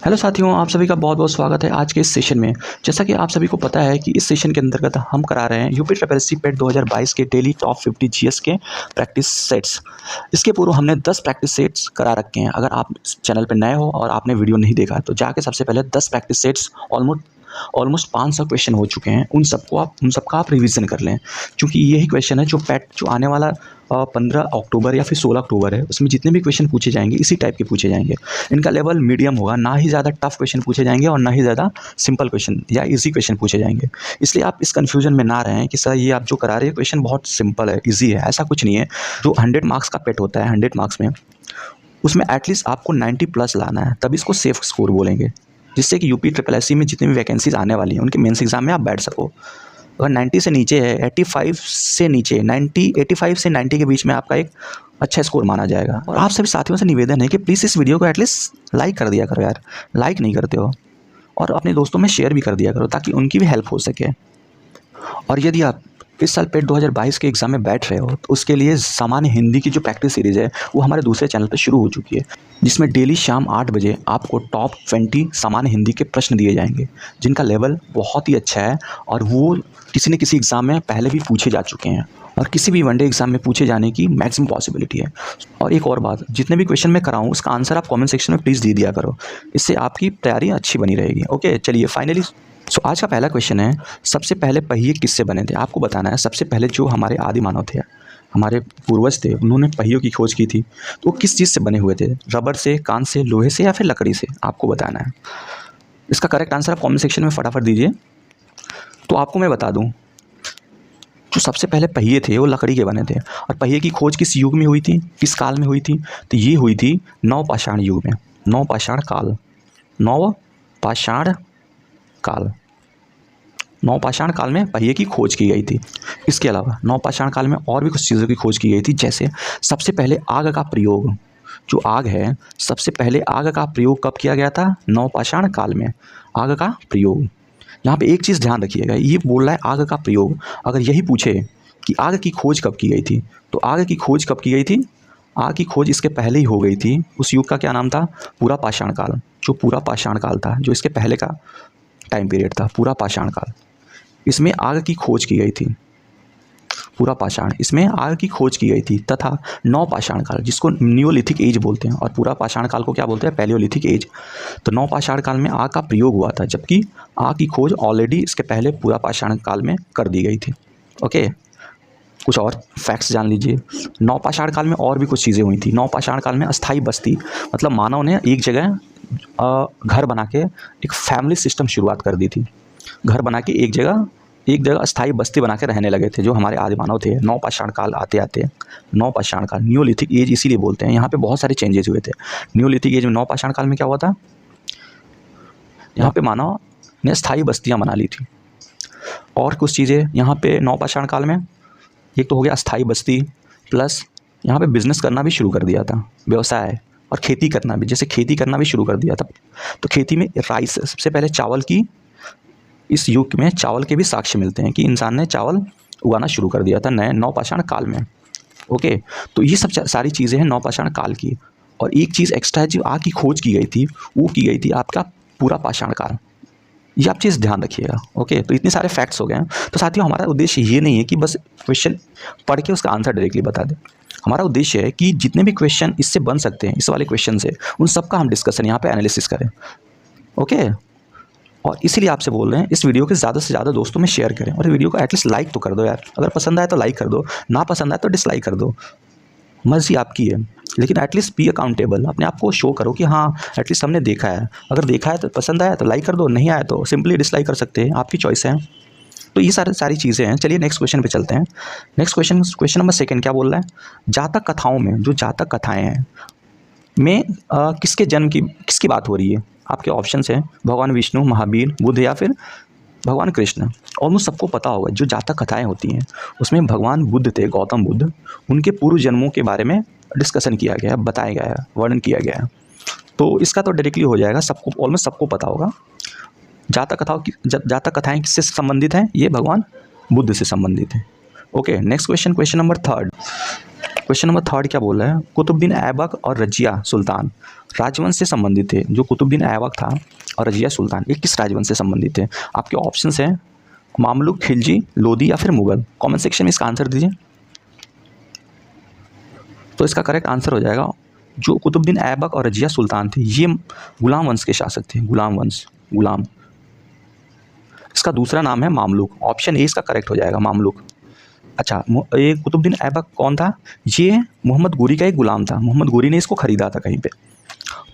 Hello साथियों, आप सभी का बहुत बहुत स्वागत है आज के इस सेशन में। जैसा कि आप सभी को पता है कि इस सेशन के अंतर्गत हम करा रहे हैं यूपी ट्रिपल एस सी पेट 2022 के डेली टॉप 50 जीएस के प्रैक्टिस सेट्स। इसके पूर्व हमने 10 प्रैक्टिस सेट्स करा रखे हैं। अगर आप इस चैनल पर नए हो और आपने वीडियो नहीं देखा तो जाके सबसे पहले 10 प्रैक्टिस सेट्स ऑलमोस्ट 500 क्वेश्चन हो चुके हैं, उन सबका आप रिवीजन कर लें, क्योंकि यही क्वेश्चन है जो पैट जो आने वाला 15 अक्टूबर या फिर 16 अक्टूबर है, उसमें जितने भी क्वेश्चन पूछे जाएंगे इसी टाइप के पूछे जाएंगे। इनका लेवल मीडियम होगा, ना ही ज़्यादा टफ क्वेश्चन पूछे जाएंगे और ना ही ज़्यादा सिंपल क्वेश्चन या इजी क्वेश्चन पूछे जाएंगे। इसलिए आप इस कन्फ्यूजन में ना रहें कि सर ये आप जो करा रहे हैं क्वेश्चन बहुत सिंपल है, ईजी है। ऐसा कुछ नहीं है। जो 100 मार्क्स का पेट होता है, 100 मार्क्स में उसमें एटलीस्ट आपको 90 प्लस लाना है, तभी इसको सेफ स्कोर बोलेंगे, जिससे कि यूपी ट्रिपल एस सी में जितनी भी वैकेंसीज आने वाली हैं उनके मेंस एग्जाम में आप बैठ सको। अगर 90 से नीचे है, 85 से नीचे, 85 से 90 के बीच में आपका एक अच्छा स्कोर माना जाएगा। और आप सभी साथियों से निवेदन है कि प्लीज़ इस वीडियो को एटलीस्ट लाइक कर दिया करो यार, लाइक नहीं करते हो, और अपने दोस्तों में शेयर भी कर दिया करो ताकि उनकी भी हेल्प हो सके। और यदि आप इस साल पेट 2022 के एग्ज़ाम में बैठ रहे हो तो उसके लिए सामान्य हिंदी की जो प्रैक्टिस सीरीज़ है वो हमारे दूसरे चैनल पर शुरू हो चुकी है, जिसमें डेली शाम 8 बजे आपको टॉप 20 सामान्य हिंदी के प्रश्न दिए जाएंगे, जिनका लेवल बहुत ही अच्छा है और वो किसी न किसी एग्ज़ाम में पहले भी पूछे जा चुके हैं और किसी भी वनडे एग्ज़ाम में पूछे जाने की मैक्सिमम पॉसिबिलिटी है। और एक और बात, जितने भी क्वेश्चन मैं कराऊँ उसका आंसर आप कमेंट सेक्शन में प्लीज़ दे दिया करो, इससे आपकी तैयारी अच्छी बनी रहेगी। ओके, चलिए फाइनली आज का पहला क्वेश्चन है, सबसे पहले पहिए किससे बने थे? आपको बताना है सबसे पहले जो हमारे आदि मानव थे, हमारे पूर्वज थे, उन्होंने पहियों की खोज की थी, तो वो किस चीज़ से बने हुए थे? रबर से, कांच से, लोहे से या फिर लकड़ी से? आपको बताना है। इसका करेक्ट आंसर आप कमेंट सेक्शन में फटाफट दीजिए। तो आपको मैं बता दूं, जो सबसे पहले पहिए थे वो लकड़ी के बने थे। और पहिए की खोज किस युग में हुई थी, किस काल में हुई थी? तो ये हुई थी नवपाषाण युग में, नवपाषाण काल, नवपाषाण काल। नवपाषाण काल में पहिए की खोज की गई थी। इसके अलावा नवपाषाण काल में और भी कुछ चीज़ों की खोज की गई थी, जैसे सबसे पहले आग का प्रयोग, जो आग है, सबसे पहले आग का प्रयोग कब किया गया था? नवपाषाण काल में आग का प्रयोग। यहाँ पे एक चीज़ ध्यान रखिएगा, ये बोल रहा है आग का प्रयोग। अगर यही पूछे कि आग की खोज कब की गई थी, तो आग की खोज कब की गई थी? आग की खोज इसके पहले ही हो गई थी। उस युग का क्या नाम था? पूरा पाषाण काल। जो पूरा पाषाण काल था, जो इसके पहले का टाइम पीरियड था, पूरा पाषाण काल, इसमें आग की खोज की गई थी। पूरा पाषाण, इसमें आग की खोज की गई थी। तथा नवपाषाण काल, जिसको नियोलिथिक एज बोलते हैं, और पूरा पाषाण काल को क्या बोलते हैं? Paleolithic age. तो नवपाषाण काल में आग का प्रयोग हुआ था, जबकि आग की खोज ऑलरेडी इसके पहले पूरा पाषाण काल में कर दी गई थी। ओके, कुछ और फैक्ट्स जान लीजिए। नवपाषाण काल में और भी कुछ चीज़ें हुई थी। नवपाषाण काल में अस्थाई बस्ती, मतलब मानव ने एक जगह घर बना के एक फैमिली सिस्टम शुरुआत कर दी थी। घर बना के एक जगह अस्थाई बस्ती बना के रहने लगे थे जो हमारे आदि मानव थे। नवपाषाण काल आते आते, नवपाषाण काल, नियोलिथिक एज इसीलिए बोलते हैं। यहाँ पे बहुत सारे चेंजेस हुए थे नियोलिथिक एज में। नवपाषाण काल में क्या हुआ था? यहाँ पे मानव ने स्थायी बस्तियाँ बना ली थी। और कुछ चीज़ें यहाँ पे नवपाषाण काल में, एक तो हो गया अस्थाई बस्ती, प्लस यहाँ पे बिजनेस करना भी शुरू कर दिया था, व्यवसाय, और खेती करना भी, जैसे खेती करना भी शुरू कर दिया था। तो खेती में राइस, सबसे पहले चावल की, इस युग में चावल के भी साक्ष्य मिलते हैं कि इंसान ने चावल उगाना शुरू कर दिया था नए नवपाषाण काल में। ओके, तो ये सब सारी चीज़ें हैं नवपाषाण काल की। और एक चीज़ एक्स्ट्रा है, जो आग की खोज की गई थी, वो की गई थी आपका पूरा पाषाण काल। ये आप चीज़ ध्यान रखिएगा। ओके, तो इतने सारे फैक्ट्स हो गए हैं। तो साथियों, हमारा उद्देश्य ये नहीं है कि बस क्वेश्चन पढ़ के उसका आंसर डायरेक्टली बता दें। हमारा उद्देश्य है कि जितने भी क्वेश्चन इससे बन सकते हैं, इस वाले क्वेश्चन से, उन सबका हम डिस्कशन यहाँ पे एनालिसिस करें। ओके, और इसीलिए आपसे बोल रहे हैं इस वीडियो के ज़्यादा से ज़्यादा दोस्तों में शेयर करें, और वीडियो को एटलीस्ट लाइक तो कर दो यार। अगर पसंद आए तो लाइक कर दो, ना पसंद आए तो डिसलाइक कर दो, मर्जी आपकी है। लेकिन एटलीस्ट बी अकाउंटेबल, अपने आप को शो करो कि हाँ एटलीस्ट हमने देखा है। अगर देखा है तो पसंद आया तो लाइक कर दो, नहीं आया तो सिंपली डिसलाइक कर सकते हैं, आपकी चॉइस है। तो ये सारी चीज़ें हैं। चलिए नेक्स्ट क्वेश्चन पे चलते हैं। नेक्स्ट क्वेश्चन नंबर 2 क्या बोल रहा है? जातक कथाओं में, जो जातक कथाएँ हैं में किसके जन्म की, किसकी बात हो रही है? आपके ऑप्शंस हैं भगवान विष्णु, महावीर, बुद्ध या फिर भगवान कृष्ण। ऑलमोस्ट सबको पता होगा जो जातक कथाएं होती हैं उसमें भगवान बुद्ध थे, गौतम बुद्ध, उनके पूर्व जन्मों के बारे में डिस्कशन किया गया है, बताया गया है, वर्णन किया गया है। तो इसका तो डायरेक्टली हो जाएगा, सबको ऑलमोस्ट सबको पता होगा। जातक कथाएं किससे संबंधित हैं? ये भगवान बुद्ध से संबंधित हैं। Okay, next question number 3। Question number third क्या बोल रहा है, कुतुबुद्दीन ऐबक और रजिया सुल्तान राजवंश से संबंधित थे। जो कुतुबुद्दीन ऐबक था और रजिया सुल्तान, ये किस राजवंश से संबंधित थे? आपके ऑप्शंस हैं मामलुक, खिलजी, लोधी या फिर मुगल। कमेंट सेक्शन में इसका आंसर दीजिए। तो इसका करेक्ट आंसर हो जाएगा, जो कुतुबुद्दीन ऐबक और रजिया सुल्तान थे ये गुलाम वंश के शासक थे। गुलाम वंश, गुलाम। इसका दूसरा नाम है मामलुक। ऑप्शन ए इसका करेक्ट हो जाएगा, मामलुक। अच्छा, ये कुतुबुद्दीन ऐबक कौन था? ये मोहम्मद गोरी का एक गुलाम था। मोहम्मद गोरी ने इसको ख़रीदा था कहीं पे।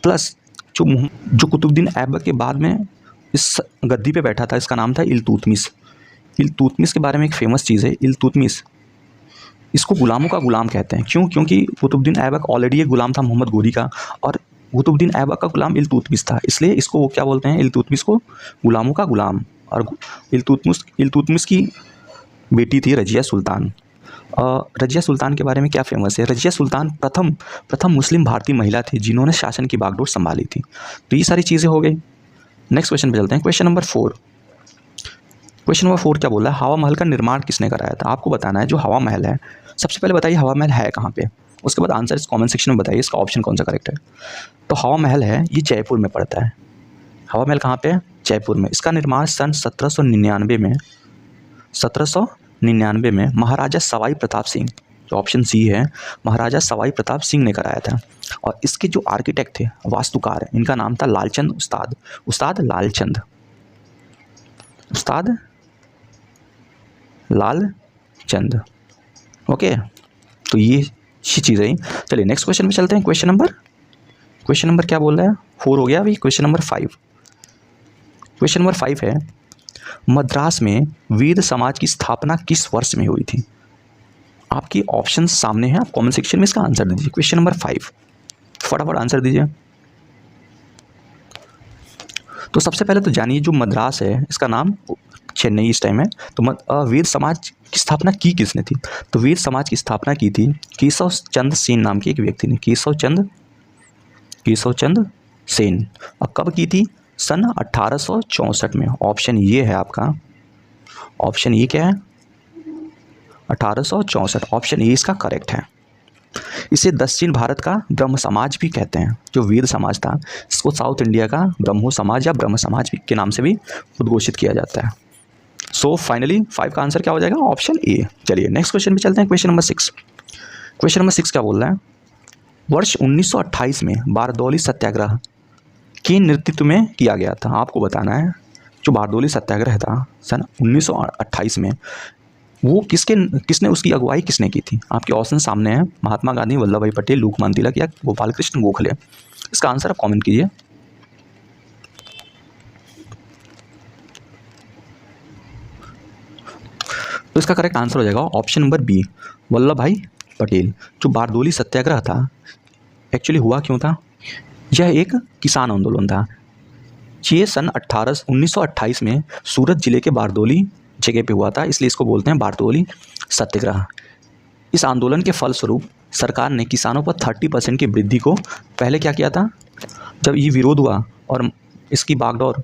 प्लस जो कुतुबुद्दीन ऐबक के बाद में इस गद्दी पे बैठा था, इसका नाम था इल्तुतमिश। इल्तुतमिश के बारे में एक फ़ेमस चीज़ है, इल्तुतमिश इसको गुलामों का गुलाम कहते हैं। क्यों? क्योंकि कुतुबुद्दीन ऐबक ऑलरेडी एक गुलाम था मोहम्मद गोरी का, और कुतुबुद्दीन ऐबक का गुलाम इल्तुतमिश था, इसलिए इसको वो क्या बोलते हैं, इल्तुतमिश को गुलामों का गुलाम। और इल्तुतमिश की बेटी थी रजिया सुल्तान। रजिया सुल्तान के बारे में क्या फेमस है? रजिया सुल्तान प्रथम मुस्लिम भारतीय महिला थी जिन्होंने शासन की बागडोर संभाली थी। तो ये सारी चीज़ें हो गई। नेक्स्ट क्वेश्चन पे चलते हैं, क्वेश्चन नंबर 4। क्वेश्चन नंबर 4 क्या बोल रहा है, हवा महल का निर्माण किसने कराया था? आपको बताना है जो हवा महल है, सबसे पहले बताइए हवा महल है कहाँ पे, उसके बाद आंसर इस कमेंट सेक्शन में बताइए इसका ऑप्शन कौन सा करेक्ट है। तो हवा महल है, ये जयपुर में पड़ता है। हवा महल कहाँ पे है? जयपुर में। इसका निर्माण सन 1799 में महाराजा सवाई प्रताप सिंह, जो ऑप्शन सी है, महाराजा सवाई प्रताप सिंह ने कराया था। और इसके जो आर्किटेक्ट थे, वास्तुकार, इनका नाम था लालचंद उस्ताद। उस्ताद लालचंद। ओके, तो ये चीज़ है। चलिए नेक्स्ट क्वेश्चन में चलते हैं। क्वेश्चन नंबर क्या बोल रहा है? 4 हो गया। अभी क्वेश्चन नंबर 5। क्वेश्चन नंबर 5 है, मद्रास में वीर समाज की स्थापना किस वर्ष में हुई थी? आपकी ऑप्शन सामने हैं, आप कमेंट सेक्शन में इसका आंसर दीजिए। क्वेश्चन नंबर 5, फटाफट आंसर दीजिए। तो सबसे पहले तो जानिए जो मद्रास है, इसका नाम चेन्नई इस टाइम है। तो वीर समाज की स्थापना की किसने थी? तो वीर समाज की स्थापना की थी केशव चंद्र सेन नाम के एक व्यक्ति ने। केशव चंद्र सेन। और कब की थी? सन 1864 में। ऑप्शन ये है आपका, ऑप्शन ये क्या है? 1864। ऑप्शन ए इसका करेक्ट है। इसे दक्षिण भारत का ब्रह्म समाज भी कहते हैं। जो वीर समाज था, इसको साउथ इंडिया का ब्रह्मो समाज या ब्रह्म समाज के नाम से भी उद्घोषित किया जाता है। सो फाइनली 5 का आंसर क्या हो जाएगा? Option A. चलिए नेक्स्ट क्वेश्चन पे चलते हैं। Question number 6। क्वेश्चन नंबर 6 क्या बोल रहा है, वर्ष 1928 में बारदौली सत्याग्रह के नेतृत्व में किया गया था। आपको बताना है जो बारदौली सत्याग्रह था सन 1928 में, वो किसने उसकी अगुवाई किसने की थी? आपके ऑप्शन सामने हैं, महात्मा गांधी, वल्लभ भाई पटेल, लोकमान्य तिलक या गोपाल कृष्ण गोखले। इसका आंसर आप कमेंट कीजिए। तो इसका करेक्ट आंसर हो जाएगा ऑप्शन नंबर बी, वल्लभ भाई पटेल। जो बारदौली सत्याग्रह था, एक्चुअली हुआ क्यों था? यह एक किसान आंदोलन था। ये सन 1928 में सूरत जिले के बारदौली जगह पे हुआ था, इसलिए इसको बोलते हैं बारदौली सत्याग्रह। इस आंदोलन के फलस्वरूप सरकार ने किसानों पर 30% की वृद्धि को पहले क्या किया था, जब ये विरोध हुआ और इसकी बागडोर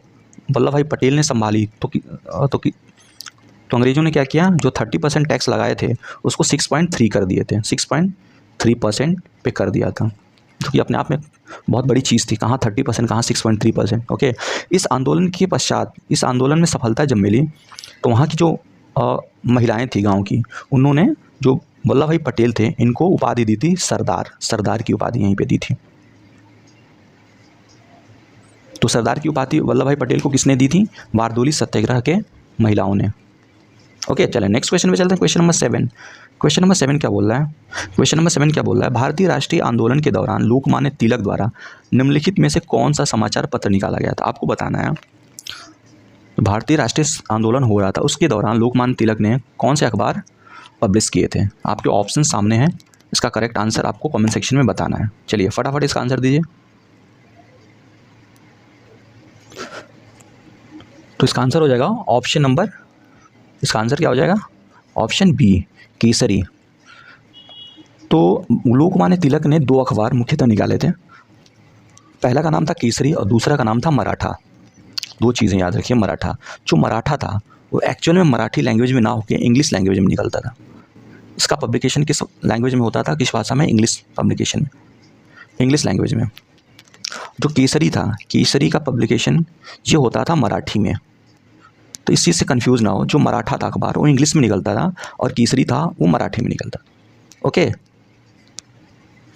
वल्लभ भाई पटेल ने संभाली तो अंग्रेज़ों ने क्या किया, जो 30% टैक्स लगाए थे उसको 6.3 कर दिए थे, 6.3% पे कर दिया था, जो कि अपने आप में बहुत बड़ी चीज़ थी। कहाँ 30%, कहाँ 6.3%। ओके, इस आंदोलन के पश्चात, इस आंदोलन में सफलता जब मिली तो वहाँ की जो महिलाएं थी गांव की, उन्होंने जो वल्लभ भाई पटेल थे इनको उपाधि दी थी सरदार की उपाधि यहीं पे दी थी। तो सरदार की उपाधि वल्लभ भाई पटेल को किसने दी थी? बारदौली सत्याग्रह के महिलाओं ने। ओके, चलें नेक्स्ट क्वेश्चन पे चलते हैं। Question number 7। क्वेश्चन नंबर 7 क्या बोल रहा है? क्वेश्चन नंबर 7 क्या बोल रहा है, भारतीय राष्ट्रीय आंदोलन के दौरान लोकमान्य तिलक द्वारा निम्नलिखित में से कौन सा समाचार पत्र निकाला गया था? आपको बताना है। भारतीय राष्ट्रीय आंदोलन हो रहा था, उसके दौरान लोकमान्य तिलक ने कौन से अखबार पब्लिश किए थे? आपके ऑप्शन सामने हैं, इसका करेक्ट आंसर आपको कमेंट सेक्शन में बताना है। चलिए फटाफट इसका आंसर दीजिए। तो इसका आंसर हो जाएगा ऑप्शन नंबर, इसका आंसर क्या हो जाएगा? Option B, Kesari. तो लोकमान्य तिलक ने 2 अखबार मुख्यतः निकाले थे। पहला का नाम था केसरी और दूसरा का नाम था मराठा। 2 चीज़ें याद रखिए। मराठा, जो मराठा था वो एक्चुअल में मराठी लैंग्वेज में ना होकर इंग्लिश लैंग्वेज में निकलता था। इसका पब्लिकेशन किस लैंग्वेज में होता था, किस भाषा में? इंग्लिश पब्लिकेशन में, इंग्लिश लैंग्वेज में। जो केसरी था, केसरी का पब्लिकेशन ये होता था मराठी में। तो इस चीज़ से कंफ्यूज ना हो, जो मराठा था अखबार वो इंग्लिश में निकलता था और केसरी था वो मराठी में निकलता। ओके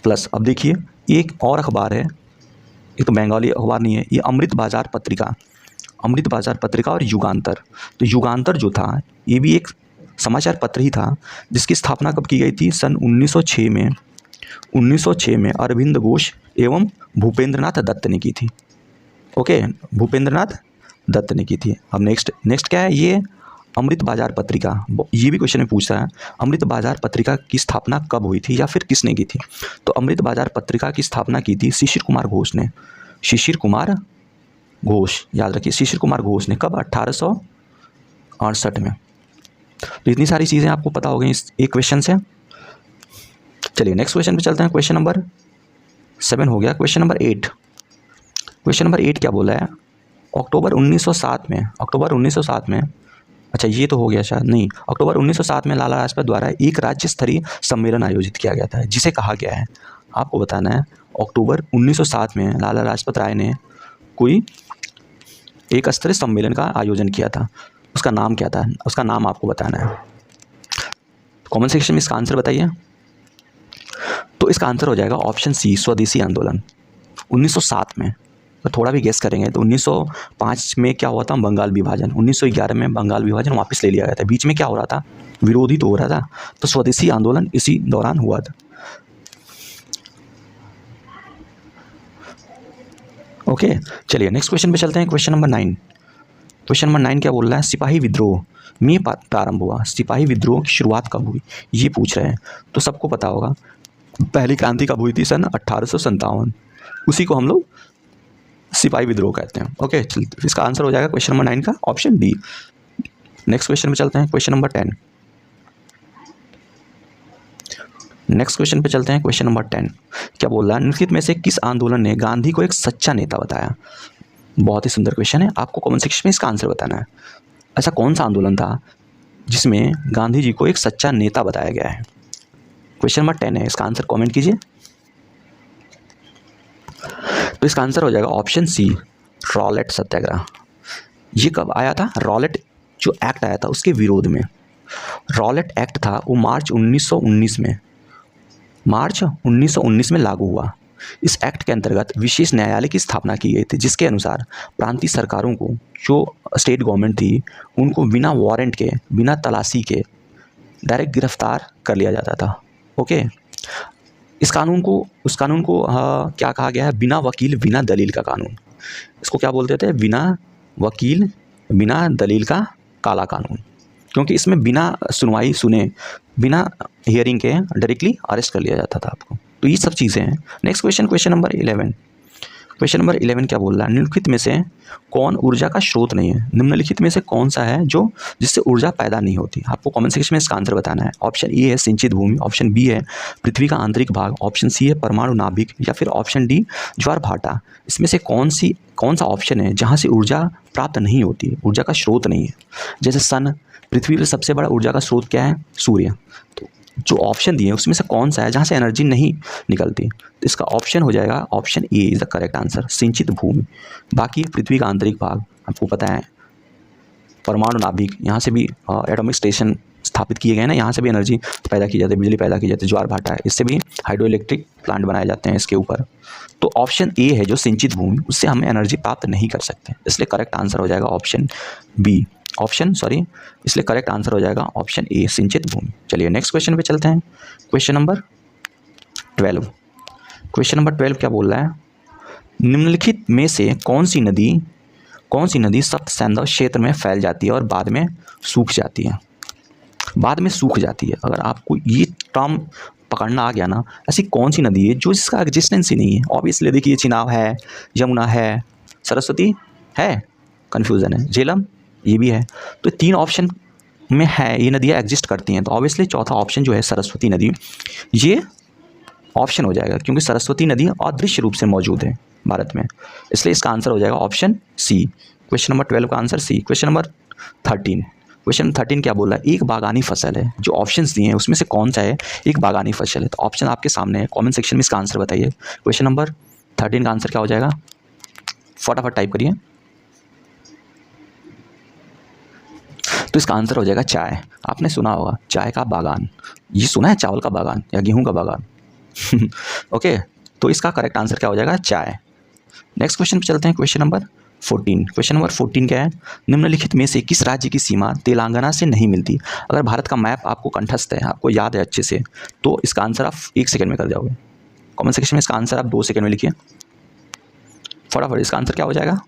प्लस अब देखिए एक और अखबार है, एक तो बंगाली अखबार नहीं है, ये अमृत बाजार पत्रिका, अमृत बाजार पत्रिका और युगांतर। तो युगांतर जो था ये भी एक समाचार पत्र ही था, जिसकी स्थापना कब की गई थी? सन 1906 में। 1906 में अरविंद घोष एवं भूपेंद्रनाथ दत्त ने की थी। ओके, भूपेंद्रनाथ दत्त ने की थी। अब नेक्स्ट क्या है? ये अमृत बाजार पत्रिका, ये भी क्वेश्चन में पूछ रहा है, अमृत बाजार पत्रिका की स्थापना कब हुई थी या फिर किसने की थी? तो अमृत बाजार पत्रिका की स्थापना की थी शिशिर कुमार घोष ने। शिशिर कुमार घोष, याद रखिए, शिशिर कुमार घोष ने। कब? 1868 में। तो इतनी सारी चीज़ें आपको पता हो गई इस एक क्वेश्चन से। चलिए नेक्स्ट क्वेश्चन पे चलते हैं। क्वेश्चन नंबर 7 हो गया। क्वेश्चन नंबर 8, क्वेश्चन नंबर 8 क्या बोला है? अक्टूबर 1907 में, अक्टूबर 1907 में, अच्छा ये तो हो गया शायद, नहीं, अक्टूबर 1907 में लाला लाजपत द्वारा एक राज्य स्तरीय सम्मेलन आयोजित किया गया था, जिसे कहा गया है, आपको बताना है, अक्टूबर 1907 में लाला लाजपत राय ने कोई एक स्तरीय सम्मेलन का आयोजन किया था, उसका नाम क्या था? उसका नाम आपको बताना है। कमेंट सेक्शन में इसका आंसर बताइए। तो इसका आंसर हो जाएगा ऑप्शन सी, स्वदेशी आंदोलन। 1907 में, तो थोड़ा भी गेस करेंगे तो 1905 में क्या हुआ था? बंगाल विभाजन। 1911 में बंगाल विभाजन वापस ले लिया गया था। बीच में क्या हो रहा था? विरोधी तो हो रहा था, तो स्वदेशी आंदोलन इसी दौरान हुआ था। ओके चलिए नेक्स्ट क्वेश्चन पे चलते हैं। क्वेश्चन नंबर 9, क्वेश्चन नंबर 9 क्या बोल रहा है? सिपाही विद्रोह में प्रारंभ हुआ, सिपाही विद्रोह की शुरुआत कब हुई, ये पूछ रहे हैं। तो सबको पता होगा पहली क्रांति कब हुई थी? सन 1857। उसी को हम लोग सिपाही विद्रोह कहते हैं। ओके चलिए इसका आंसर हो जाएगा क्वेश्चन नंबर 9 का ऑप्शन डी। नेक्स्ट क्वेश्चन पे चलते हैं। क्वेश्चन नंबर 10, नेक्स्ट क्वेश्चन पे चलते हैं। क्वेश्चन नंबर 10 क्या बोल रहा है? निम्नलिखित में से किस आंदोलन ने गांधी को एक सच्चा नेता बताया? बहुत ही सुंदर क्वेश्चन है, आपको कमेंट सेक्शन में इसका आंसर बताना है। ऐसा कौन सा आंदोलन था जिसमें गांधी जी को एक सच्चा नेता बताया गया है? क्वेश्चन नंबर 10 है, इसका आंसर कमेंट कीजिए। तो इसका आंसर हो जाएगा ऑप्शन सी, रॉलेट सत्याग्रह। ये कब आया था? रॉलेट जो एक्ट आया था उसके विरोध में। रॉलेट एक्ट था वो मार्च 1919 में, मार्च 1919 में लागू हुआ। इस एक्ट के अंतर्गत विशेष न्यायालय की स्थापना की गई थी, जिसके अनुसार प्रांतीय सरकारों को, जो स्टेट गवर्नमेंट थी, उनको बिना वारंट के, बिना तलाशी के डायरेक्ट गिरफ्तार कर लिया जाता था। ओके, इस कानून को, उस कानून को क्या कहा गया है? बिना वकील बिना दलील का कानून। इसको क्या बोलते थे? बिना वकील बिना दलील का काला कानून, क्योंकि इसमें बिना सुनवाई सुने, बिना हियरिंग के डायरेक्टली अरेस्ट कर लिया जाता था आपको। तो ये सब चीज़ें हैं। Next question, question number 11, question number 11 क्या बोल रहा है? निम्नलिखित में से कौन ऊर्जा का स्रोत नहीं है? निम्नलिखित में से कौन सा है जो जिससे ऊर्जा पैदा नहीं होती? आपको कमेंट सेक्शन में इसका आंसर बताना है। ऑप्शन ए है सिंचित भूमि, ऑप्शन बी है पृथ्वी का आंतरिक भाग, ऑप्शन सी है परमाणु नाभिक, या फिर ऑप्शन डी ज्वार भाटा। इसमें से कौन सा ऑप्शन है जहाँ से ऊर्जा प्राप्त नहीं होती, ऊर्जा का स्रोत नहीं है? जैसे सन, पृथ्वी पर सबसे बड़ा ऊर्जा का स्रोत क्या है? सूर्य। तो जो ऑप्शन दिए उसमें से कौन सा है जहाँ से एनर्जी नहीं निकलती? तो इसका ऑप्शन हो जाएगा option A is the correct answer, सिंचित भूमि। बाकी पृथ्वी का आंतरिक भाग आपको पता है, परमाणु नाभिक, यहाँ से भी एटॉमिक स्टेशन स्थापित किए गए ना, यहाँ से भी एनर्जी पैदा की जाती है, बिजली पैदा की जाती है। ज्वार भाटा है, इससे भी हाइड्रो इलेक्ट्रिक प्लांट बनाए जाते हैं इसके ऊपर। तो ऑप्शन ए है जो सिंचित भूमि, उससे हम एनर्जी प्राप्त नहीं कर सकते, इसलिए करेक्ट आंसर हो जाएगा ऑप्शन बी, इसलिए करेक्ट आंसर हो जाएगा ऑप्शन ए, सिंचित भूमि। चलिए नेक्स्ट क्वेश्चन पे चलते हैं। क्वेश्चन नंबर 12, क्वेश्चन नंबर 12 क्या बोल रहा है? निम्नलिखित में से कौन सी नदी सप्त सैंधव क्षेत्र में फैल जाती है और बाद में सूख जाती है? बाद में सूख जाती है, अगर आपको ये टर्म पकड़ना आ गया ना, ऐसी कौन सी नदी है जो जिसका एग्जिस्टेंस ही नहीं है? ऑब्वियसली देखिए, चिनाब है, यमुना है, सरस्वती है, कन्फ्यूज़न है, झेलम ये भी है। तो 3 ऑप्शन में है, ये नदियाँ एग्जिस्ट करती हैं, तो ऑब्वियसली चौथा ऑप्शन जो है सरस्वती नदी, ये ऑप्शन हो जाएगा, क्योंकि सरस्वती नदी अदृश्य रूप से मौजूद है भारत में, इसलिए इसका आंसर हो जाएगा ऑप्शन सी। क्वेश्चन नंबर 12 का answer C. Question number 13, question 13 क्या बोल रहा है, एक बागानी फसल है। जो ऑप्शंस दिए हैं उसमें से कौन सा है एक बागानी फसल है? तो ऑप्शन आपके सामने है, कमेंट सेक्शन में इसका आंसर बताइए। क्वेश्चन नंबर 13 का आंसर क्या हो जाएगा, फटाफट टाइप करिए। तो इसका आंसर हो जाएगा चाय। आपने सुना होगा चाय का बागान, ये सुना है चावल का बागान या गेहूं का बागान? ओके, तो इसका करेक्ट आंसर क्या हो जाएगा, चाय। नेक्स्ट क्वेश्चन पे चलते हैं, क्वेश्चन नंबर 14। क्वेश्चन नंबर 14 क्या है, निम्नलिखित में से किस राज्य की सीमा तेलंगाना से नहीं मिलती? अगर भारत का मैप आपको कंठस्थ है, आपको याद है अच्छे से, तो इसका आंसर आप 1 सेकंड में कर जाओगे। कमेंट सेक्शन में इसका आंसर आप 2 सेकंड में लिखिए फटाफट। इसका आंसर क्या हो जाएगा,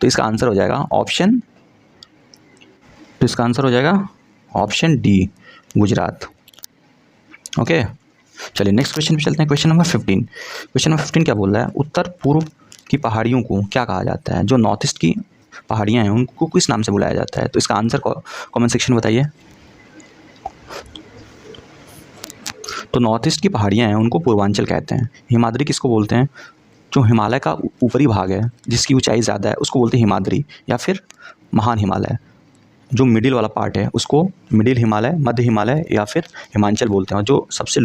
तो इसका आंसर हो जाएगा ऑप्शन, तो इसका आंसर हो जाएगा ऑप्शन डी, गुजरात। ओके, चलिए नेक्स्ट क्वेश्चन पे चलते हैं, क्वेश्चन नंबर 15। क्वेश्चन नंबर 15 क्या बोल रहा है, उत्तर पूर्व की पहाड़ियों को क्या कहा जाता है? जो नॉर्थ ईस्ट की पहाड़ियाँ हैं उनको किस नाम से बुलाया जाता है? तो इसका आंसर कमेंट सेक्शन में बताइए। तो नॉर्थ ईस्ट की पहाड़ियाँ हैं उनको पूर्वांचल कहते हैं। हिमाद्री किसको बोलते हैं? जो हिमालय का ऊपरी भाग है जिसकी ऊंचाई ज़्यादा है उसको बोलते हैं हिमाद्री, या फिर महान हिमालय। जो मिडिल वाला पार्ट है उसको मिडिल हिमालय, मध्य हिमालय या फिर हिमांचल बोलते हैं। और जो सबसे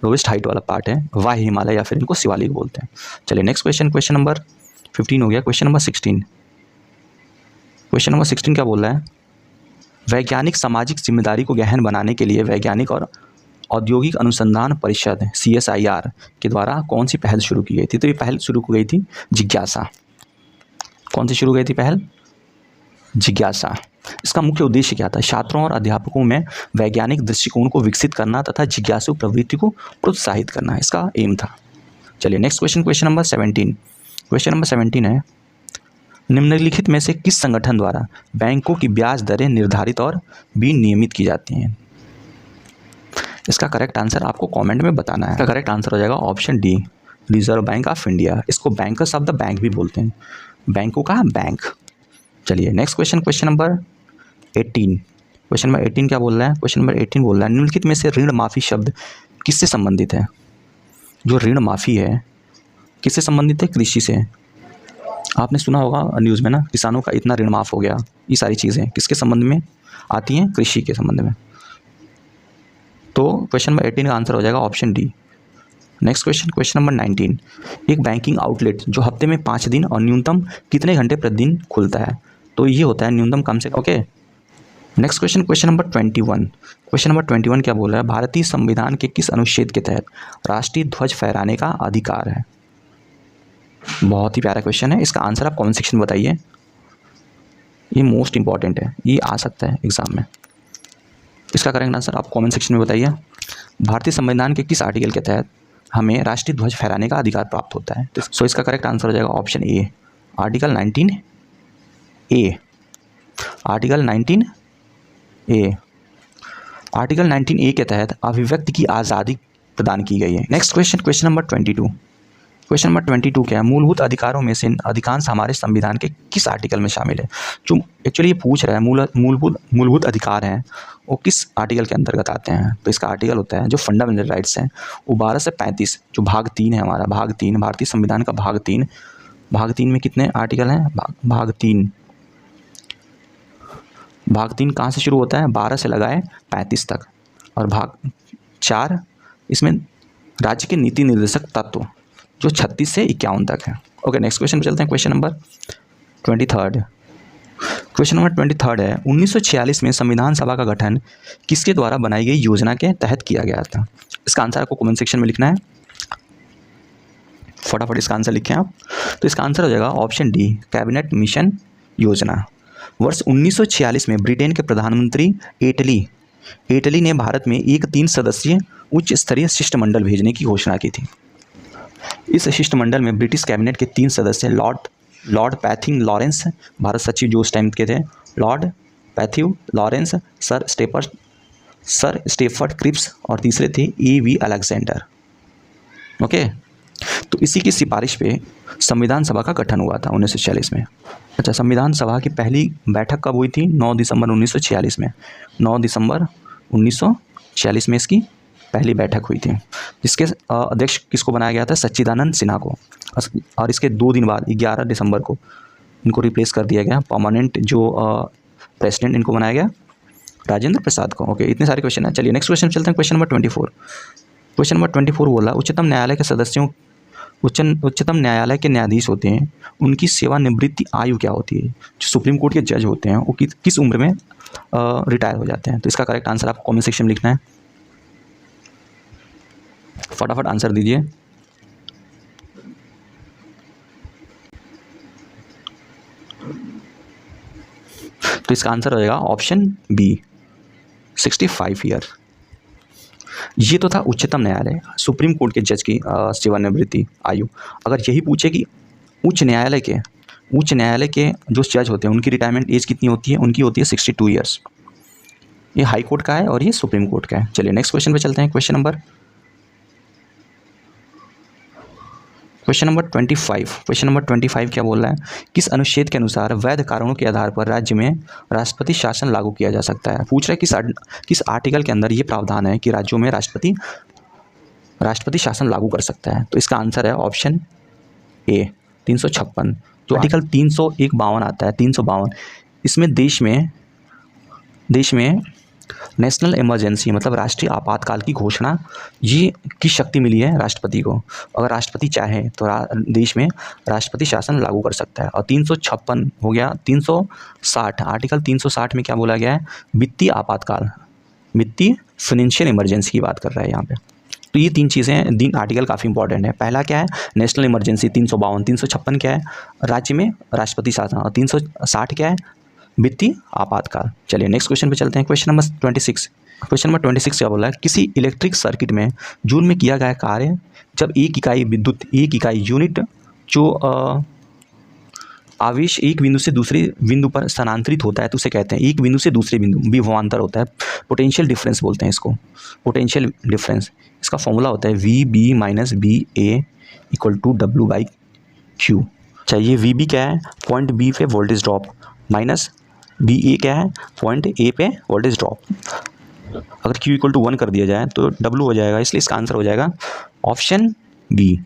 लोवेस्ट हाइट वाला पार्ट है वाह हिमालय या फिर इनको शिवालिक बोलते हैं। चलिए नेक्स्ट क्वेश्चन, क्वेश्चन नंबर 15 हो गया। Question number 16। क्वेश्चन नंबर 16 क्या बोल रहा है, वैज्ञानिक सामाजिक जिम्मेदारी को गहन बनाने के लिए वैज्ञानिक और औद्योगिक अनुसंधान परिषद CSIR के द्वारा कौन सी पहल शुरू की गई थी? तो ये पहल शुरू की गई थी जिज्ञासा। कौन सी शुरू गई थी पहल? जिज्ञासा। इसका मुख्य उद्देश्य क्या था? छात्रों और अध्यापकों में वैज्ञानिक दृष्टिकोण को विकसित करना तथा जिज्ञासु प्रवृत्ति को प्रोत्साहित करना, इसका एम था। चलिए next question, question number 17। Question number 17 है, निम्नलिखित में से किस संगठन द्वारा बैंकों की ब्याज दरें निर्धारित और विनियमित की जाती हैं? इसका करेक्ट आंसर आपको कमेंट में बताना है। इसका करेक्ट आंसर हो जाएगा option D, reserve bank of India. इसको बैंकर्स ऑफ द बैंक भी बोलते हैं, बैंकों का बैंक। चलिए next question, question number 18। Question number 18 क्या बोल रहा है? क्वेश्चन नंबर 18 बोल रहा है, निम्नलिखित में से ऋण माफी शब्द किससे संबंधित है? जो ऋण माफी है किससे संबंधित है? कृषि से। आपने सुना होगा न्यूज़ में ना, किसानों का इतना ऋण माफ़ हो गया। ये सारी चीज़ें किसके संबंध में आती हैं? कृषि के संबंध में। तो क्वेश्चन नंबर 18 का आंसर हो जाएगा option D. Next question, question number 19। एक बैंकिंग आउटलेट जो हफ्ते में 5 दिन और न्यूनतम कितने घंटे प्रतिदिन खुलता है? तो ये होता है न्यूनतम कम से। Okay, next question, question number 21। Question number 21 क्या बोल रहा है, भारतीय संविधान के किस अनुच्छेद के तहत राष्ट्रीय ध्वज फहराने का अधिकार है? बहुत ही प्यारा क्वेश्चन है, इसका आंसर आप कमेंट सेक्शन में बताइए। ये मोस्ट इंपॉर्टेंट है, ये आ सकता है एग्जाम में। इसका करेक्ट आंसर आप कमेंट सेक्शन में बताइए। भारतीय संविधान के किस आर्टिकल के तहत हमें राष्ट्रीय ध्वज फहराने का अधिकार प्राप्त होता है? तो इसका करेक्ट आंसर हो जाएगा option A, article 19A। Article 19A। Article 19A के तहत अभिव्यक्ति की आज़ादी प्रदान की गई है। Next question, question number 22। Question number 22 क्या है, मूलभूत अधिकारों में से अधिकांश हमारे संविधान के किस आर्टिकल में शामिल है? जो एक्चुअली ये पूछ रहा है मूलभूत अधिकार हैं वो किस आर्टिकल के अंतर्गत आते हैं? तो इसका आर्टिकल होता है जो फंडामेंटल राइट्स हैं वो 12 से 35, जो भाग 3 है हमारा, भाग 3 भारतीय संविधान का भाग 3। भाग 3 में कितने आर्टिकल हैं? भाग 3 कहाँ से शुरू होता है? 12 से लगाए 35 तक। और भाग 4 इसमें राज्य के नीति निर्देशक तत्व जो 36 से 51 तक है। ओके, नेक्स्ट क्वेश्चन पे चलते हैं, क्वेश्चन नंबर 23। क्वेश्चन नंबर 23 है, 1946 में संविधान सभा का गठन किसके द्वारा बनाई गई योजना के तहत किया गया था? इसका आंसर आपको कमेंट सेक्शन में लिखना है, फटाफट इसका आंसर लिखें आप। तो इसका आंसर हो जाएगा ऑप्शन डी, कैबिनेट मिशन योजना। वर्ष 1946 में ब्रिटेन के प्रधानमंत्री एटली ने भारत में एक 3 सदस्यीय उच्च स्तरीय शिष्टमंडल भेजने की घोषणा की थी। इस शिष्टमंडल में ब्रिटिश कैबिनेट के 3 सदस्य लॉर्ड पैथिंग लॉरेंस, भारत सचिव जो उस टाइम के थे, Lord Pethick Lawrence, Sir Stafford Cripps और तीसरे थे A.V. अलेक्जेंडर। ओके, तो इसी की सिफारिश पे संविधान सभा का गठन हुआ था 1946 में। अच्छा, संविधान सभा की पहली बैठक कब हुई थी? 9 दिसंबर 1946 में। 9 दिसंबर 1946 में इसकी पहली बैठक हुई थी, जिसके अध्यक्ष किसको बनाया गया था? सच्चिदानंद सिन्हा को। और इसके 2 दिन बाद 11 दिसंबर को इनको रिप्लेस कर दिया गया। परमानेंट जो प्रेसिडेंट इनको बनाया गया? राजेंद्र प्रसाद को। ओके, इतने सारे क्वेश्चन हैं। चलिए नेक्स्ट क्वेश्चन चलते हैं, क्वेश्चन नंबर 24। क्वेश्चन नंबर 24 बोला उच्चतम न्यायालय के सदस्यों, उच्चतम न्यायालय के न्यायाधीश होते हैं, उनकी सेवानिवृत्ति आयु क्या होती है? जो सुप्रीम कोर्ट के जज होते हैं वो किस उम्र में रिटायर हो जाते हैं? तो इसका करेक्ट आंसर आपको कमेंट सेक्शन में लिखना है, फटाफट आंसर दीजिए। तो इसका आंसर हो जाएगा ऑप्शन बी, 65 ईयर। ये तो था उच्चतम न्यायालय, सुप्रीम कोर्ट के जज की सेवानिवृत्ति आयु। अगर यही पूछे कि उच्च न्यायालय के जो जज होते हैं उनकी रिटायरमेंट एज कितनी होती है? उनकी होती है 62 ईयर्स। ये हाई कोर्ट का है और ये सुप्रीम कोर्ट का है। चलिए नेक्स्ट क्वेश्चन पे चलते हैं, क्वेश्चन नंबर 25। क्वेश्चन नंबर 25 क्या बोल रहा है? किस अनुच्छेद के अनुसार वैध कारणों के आधार पर राज्य में राष्ट्रपति शासन लागू किया जा सकता है? पूछ रहा है किस आर्टिकल के अंदर ये प्रावधान है कि राज्यों में राष्ट्रपति शासन लागू कर सकता है? तो इसका आंसर है ऑप्शन ए, 356। जो आर्टिकल 351 आता है, 352, इसमें देश में नेशनल इमरजेंसी मतलब राष्ट्रीय आपातकाल की घोषणा ये की शक्ति मिली है राष्ट्रपति को। अगर राष्ट्रपति चाहे तो देश में राष्ट्रपति शासन लागू कर सकता है। और 356 हो गया 360, आर्टिकल 360 में क्या बोला गया है? वित्तीय आपातकाल, वित्तीय फाइनेंशियल इमरजेंसी की बात कर रहा है यहाँ पे। तो ये तीन चीज़ें, तीन आर्टिकल काफ़ी इंपॉर्टेंट है। पहला क्या है? नेशनल इमरजेंसी 352, 356 क्या है? राज्य में राष्ट्रपति शासन, और 360 क्या है? वित्तीय आपातकाल। चलिए नेक्स्ट क्वेश्चन पे चलते हैं, क्वेश्चन नंबर 26। क्वेश्चन नंबर 26 क्या बोला है? किसी इलेक्ट्रिक सर्किट में जूल में किया गया कार्य जब एक इकाई विद्युत, एक इकाई यूनिट जो आवेश एक बिंदु से दूसरे बिंदु पर स्थानांतरित होता है तो उसे कहते हैं, एक बिंदु से दूसरे बिंदु विभवांतर होता है, पोटेंशियल डिफरेंस बोलते हैं इसको, पोटेंशियल डिफरेंस। इसका फॉर्मूला होता है VB minus BA equal to W/Q। चाहिए VB क्या है? पॉइंट B पे वोल्टेज ड्रॉप, माइनस BA क्या है? पॉइंट A पे वोल्टेज ड्रॉप। अगर Q इक्वल टू 1 कर दिया जाए तो W हो जाएगा, इसलिए इसका आंसर हो जाएगा ऑप्शन बी।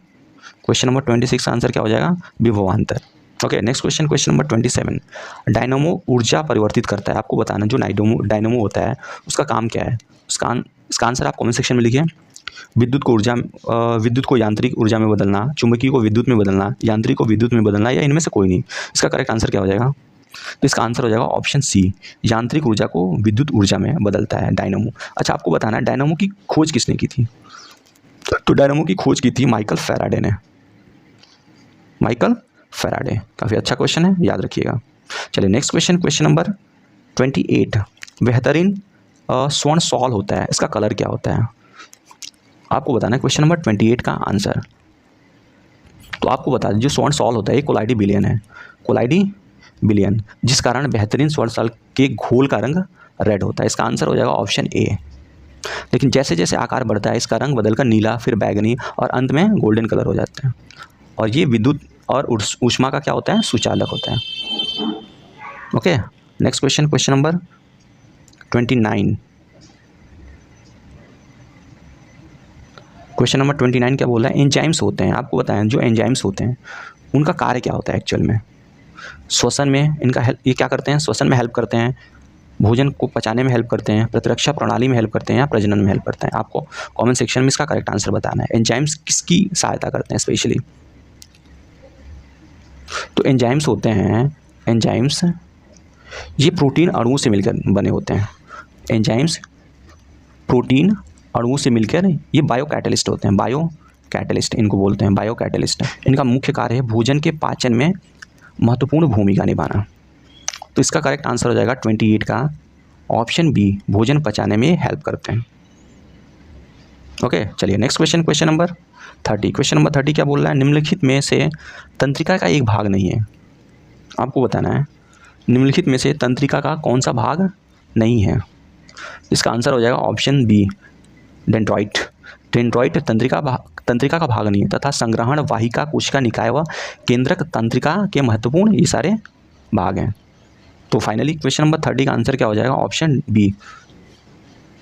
क्वेश्चन नंबर 26 का आंसर क्या हो जाएगा? विभवांतर। Okay next question, question number 27। Dynamo ऊर्जा परिवर्तित करता है, आपको बताना जो डायनामो होता है उसका काम क्या है? इसका आंसर आप कमेंट सेक्शन में लिखिए। विद्युत को यांत्रिक ऊर्जा में बदलना, चुंबकीय को विद्युत में बदलना, यांत्रिक को विद्युत में बदलना, या इनमें से कोई नहीं। इसका करेक्ट आंसर क्या हो जाएगा? तो इसका आंसर हो जाएगा ऑप्शन सी, यांत्रिक ऊर्जा को विद्युत ऊर्जा में बदलता है डायनामो। अच्छा आपको बताना है डायनामो की खोज किसने की थी? तो डायनामो की खोज की थी माइकल फैराडे ने, माइकल फैराडे। काफ़ी अच्छा क्वेश्चन है, याद रखिएगा। चलिए नेक्स्ट क्वेश्चन, क्वेश्चन नंबर 28। बेहतरीन स्वर्ण सॉल होता है, इसका कलर क्या होता है? आपको बताना है क्वेश्चन नंबर 28 का आंसर। तो आपको बता दें जो स्वर्ण सॉल होता है ये कोलाइडी बिलियन है, कोलाइडी बिलियन, जिस कारण बेहतरीन स्वर्ण सॉल के घोल का रंग रेड होता है। इसका आंसर हो जाएगा ऑप्शन ए। लेकिन जैसे जैसे आकार बढ़ता है इसका रंग बदलकर नीला, फिर बैगनी और अंत में गोल्डन कलर हो जाता है। और ये विद्युत और ऊष्मा का क्या होता है? सुचालक होता है। Okay next question, question number 29। Question number 29 क्या बोल रहा है? एंजाइम्स होते हैं, आपको बताएं जो एंजाइम्स होते हैं उनका कार्य क्या होता है एक्चुअल में? श्वसन में इनका ये क्या करते हैं? श्वसन में हेल्प करते हैं, भोजन को पचाने में हेल्प करते हैं, प्रतिरक्षा प्रणाली में हेल्प करते हैं, या प्रजनन में हेल्प करते हैं? आपको कमेंट सेक्शन में इसका करेक्ट आंसर बताना है। एंजाइम्स किसकी सहायता करते हैं स्पेशली? तो एंजाइम्स होते हैं, एंजाइम्स ये प्रोटीन अणुओं से मिलकर बने होते हैं। एंजाइम्स प्रोटीन अणुओं से मिलकर ये बायो कैटलिस्ट होते हैं, बायो कैटलिस्ट इनको बोलते हैं, बायो कैटलिस्ट। इनका मुख्य कार्य है भोजन के पाचन में महत्वपूर्ण भूमिका निभाना। तो इसका करेक्ट आंसर हो जाएगा 28 का ऑप्शन बी, भोजन पचाने में हेल्प करते हैं। ओके चलिए next question, question number 30। Question number 30 क्या बोल रहा है? निम्नलिखित में से तंत्रिका का एक भाग नहीं है, आपको बताना है निम्नलिखित में से तंत्रिका का कौन सा भाग नहीं है? इसका आंसर हो जाएगा ऑप्शन बी, डेंड्राइट। डेंड्राइट तंत्रिका का भाग नहीं है तथा संग्रहण, वाहिका, कोशिका निकाय व केंद्रक तंत्रिका के महत्वपूर्ण ये सारे भाग हैं। तो फाइनली क्वेश्चन नंबर 30 का आंसर क्या हो जाएगा? Option B.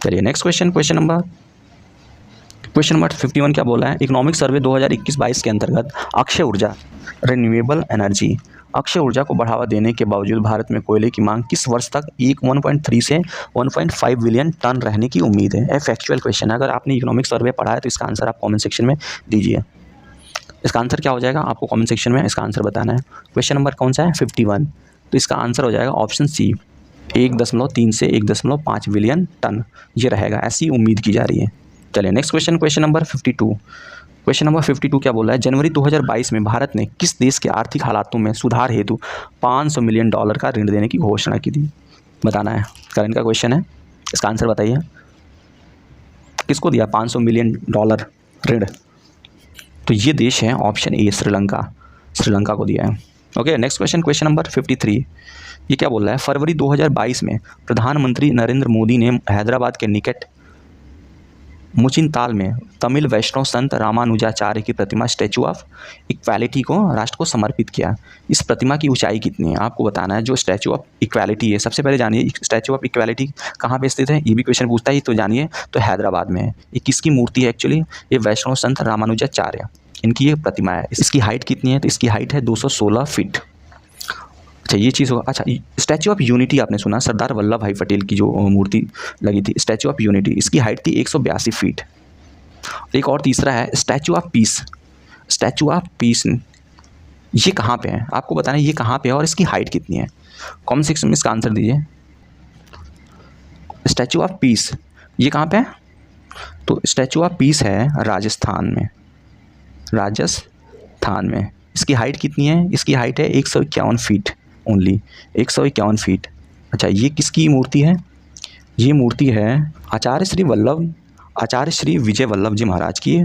चलिए नेक्स्ट क्वेश्चन, क्वेश्चन नंबर 51 क्या बोला है? इकोनॉमिक सर्वे 2021-22 के अंतर्गत अक्षय ऊर्जा रिन्यूएबल एनर्जी। अक्षय ऊर्जा को बढ़ावा देने के बावजूद भारत में कोयले की मांग किस वर्ष तक 1.3 से 1.5 बिलियन टन रहने की उम्मीद है। यह फैक्चुअल क्वेश्चन है। अगर आपने इकोनॉमिक सर्वे पढ़ा है तो इसका आंसर आप कमेंट सेक्शन में दीजिए। इसका आंसर क्या हो जाएगा, आपको कमेंट सेक्शन में इसका आंसर बताना है। क्वेश्चन नंबर कौन सा है, 51। तो इसका आंसर हो जाएगा ऑप्शन सी, 1.3 से 1.5 बिलियन टन ये रहेगा, ऐसी उम्मीद की जा रही है। चलिए next question, question number 52। Question number 52 क्या बोल रहा है, जनवरी 2022 में भारत ने किस देश के आर्थिक हालातों में सुधार हेतु $500 मिलियन का ऋण देने की घोषणा की थी। बताना है, करंट का क्वेश्चन है, इसका आंसर बताइए। किसको दिया $500 मिलियन ऋण? तो ये देश है ऑप्शन ए, श्रीलंका। श्रीलंका को दिया है। Okay next question, question number 53। ये क्या बोल रहा है, फरवरी 2022 में प्रधानमंत्री नरेंद्र मोदी ने हैदराबाद के निकट मुचिनताल में तमिल वैष्णव संत रामानुजाचार्य की प्रतिमा स्टैचू ऑफ इक्वालिटी को राष्ट्र को समर्पित किया। इस प्रतिमा की ऊंचाई कितनी है आपको बताना है। जो स्टैचू ऑफ इक्वालिटी है, सबसे पहले जानिए स्टैचू ऑफ इक्वालिटी कहाँ पे स्थित है, ये भी क्वेश्चन पूछता है तो जानिए, तो हैदराबाद में है। ये किसकी मूर्ति है एक्चुअली, ये वैष्णव संत रामानुजाचार्य, इनकी ये प्रतिमा है। इसकी हाइट कितनी है, तो इसकी हाइट है 216 फीट। अच्छा ये चीज़ होगा। अच्छा स्टैचू ऑफ यूनिटी आपने सुना, सरदार वल्लभ भाई पटेल की जो मूर्ति लगी थी, स्टैचू ऑफ यूनिटी, इसकी हाइट थी 182 फीट। एक और तीसरा है statue of peace. Statue of peace ये कहाँ पे है आपको बताना है, ये कहाँ पे है और इसकी हाइट कितनी है। कमेंट सेक्शन में इसका आंसर दीजिए। स्टैचू ऑफ पीस ये कहाँ पे है, तो स्टैचू ऑफ पीस है राजस्थान में। राजस्थान में इसकी हाइट कितनी है, इसकी हाइट है 151 फीट ओनली, 151 फीट। अच्छा ये किसकी मूर्ति है, ये मूर्ति है आचार्य श्री विजय वल्लभ जी महाराज की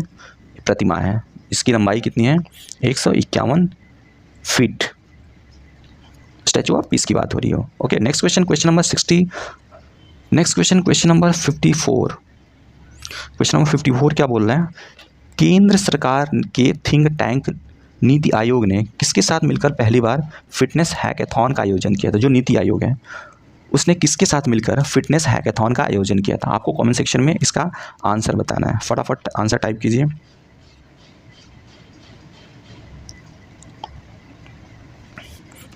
प्रतिमा है। इसकी लंबाई कितनी है, 151 फीट। स्टैचू ऑफ पीस की बात हो रही हो। Okay next question, question number 60। Next question, question number 54। Question number 54 क्या बोल रहा है, केंद्र सरकार के थिंक टैंक नीति आयोग ने किसके साथ मिलकर पहली बार फिटनेस हैकाथॉन का आयोजन किया था। जो नीति आयोग है उसने किसके साथ मिलकर फिटनेस हैकाथॉन का आयोजन किया था। आपको कमेंट सेक्शन में इसका आंसर बताना है, फटाफट आंसर टाइप कीजिए।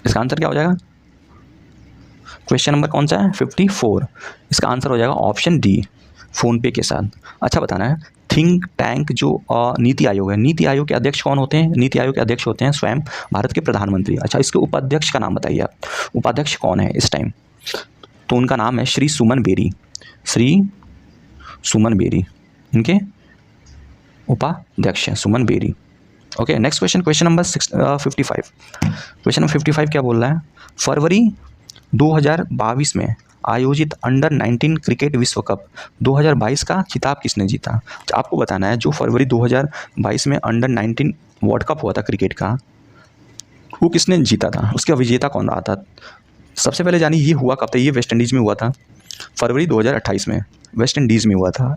इसका आंसर क्या हो जाएगा, क्वेश्चन नंबर कौन सा है, 54। इसका आंसर हो जाएगा ऑप्शन डी, फ़ोन पे के साथ। अच्छा बताना है, थिंक टैंक जो नीति आयोग है, नीति आयोग के अध्यक्ष कौन होते हैं, नीति आयोग के अध्यक्ष होते हैं स्वयं भारत के प्रधानमंत्री। अच्छा इसके उपाध्यक्ष का नाम बताइए आप, उपाध्यक्ष कौन है इस टाइम, तो उनका नाम है श्री सुमन बेरी। श्री सुमन बेरी इनके उपाध्यक्ष हैं, Suman Bery. Okay next question, question number 55। Question number 55 क्या बोल रहा है, फरवरी 2022 में आयोजित अंडर 19 क्रिकेट विश्व कप 2022 का खिताब किसने जीता। आपको बताना है जो फरवरी 2022 में अंडर 19 वर्ल्ड कप हुआ था क्रिकेट का, वो किसने जीता था, उसका विजेता कौन रहा था। सबसे पहले जानिए ये हुआ कब था, ये वेस्ट इंडीज़ में हुआ था, फरवरी 2028 में वेस्ट इंडीज़ में हुआ था।